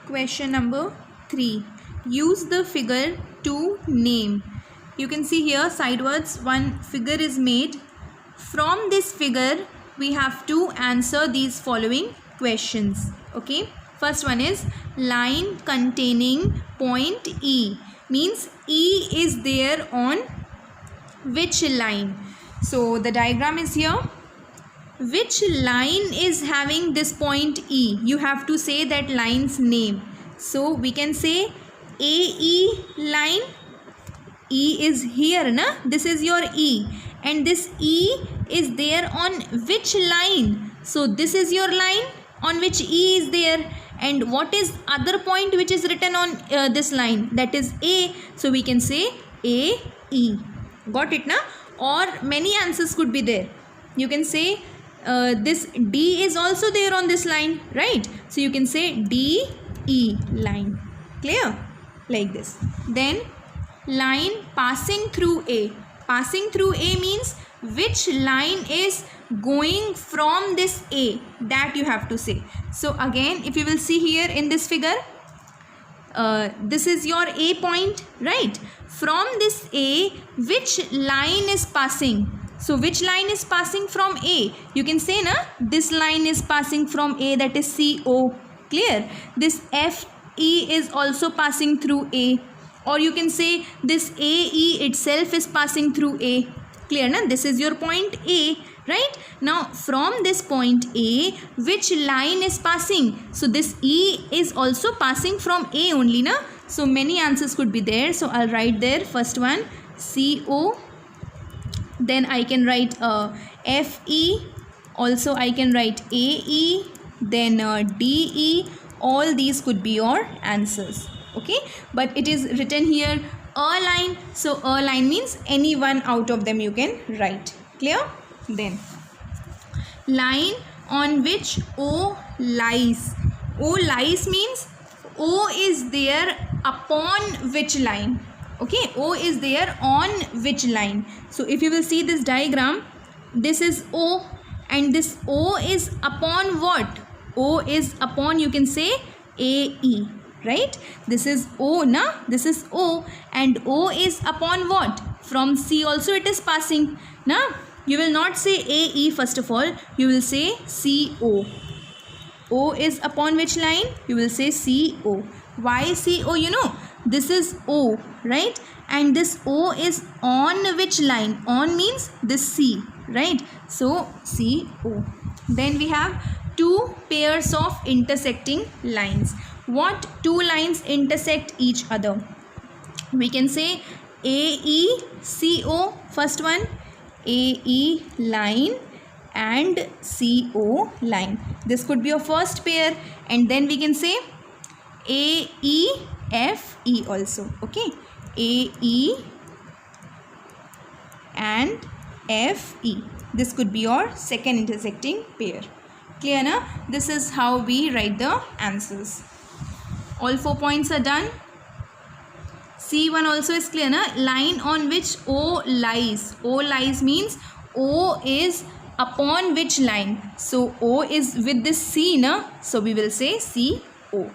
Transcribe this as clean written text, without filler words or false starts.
Question number 3. Use the figure to name. You can see here sidewards one figure is made. From this figure we have to answer these following questions. Okay. First one is line containing point E. Means E is there on which line? So the diagram is here. Which line is having this point E? You have to say that line's name. So we can say AE line. E is here, na? This is your E. And this E is there on which line? So this is your line on which E is there. And what is other point which is written on this line? That is A. So we can say AE. Got it, na? Or many answers could be there. You can say this D is also there on this line, right? So you can say DE line. Clear? Like this. Then line passing through A. Passing through A means which line is going from this A, that you have to say. So again, if you will see here in this figure, this is your A point, right? From this A, which line is passing? So which line is passing from A? You can say, na, this line is passing from A, that is CO. Clear? This FE is also passing through A. Or you can say this AE itself is passing through A. Clear, na? This is your point A, right? Now from this point A, which line is passing? So this E is also passing from A only, na? So many answers could be there. So I'll write there. First one CO. Then I can write FE. Also I can write AE. Then DE. All these could be your answers. Okay. But it is written here a line. So a line means any one out of them you can write. Clear? Then line on which O lies. O lies means O is there upon which line. Okay, O is there on which line. So if you will see this diagram, this is O and this O is upon what? O is upon, you can say AE, right? This is O, na? This is O and O is upon what? From C also it is passing, na? You will not say AE first of all, you will say CO. O is upon which line? You will say CO. Why CO? You know, this is O, right? And this O is on which line? On means this C, right? So CO. Then we have two pairs of intersecting lines. What two lines intersect each other? We can say AE CO, first one, AE line and CO line. This could be your first pair, and then we can say AEFE also. Okay, AE and FE. This could be your second intersecting pair. Clear, na? This is how we write the answers. All 4 points are done. C1 also is clear, na? Line on which O lies. O lies means O is upon which line. So O is with this C, na? So we will say CO.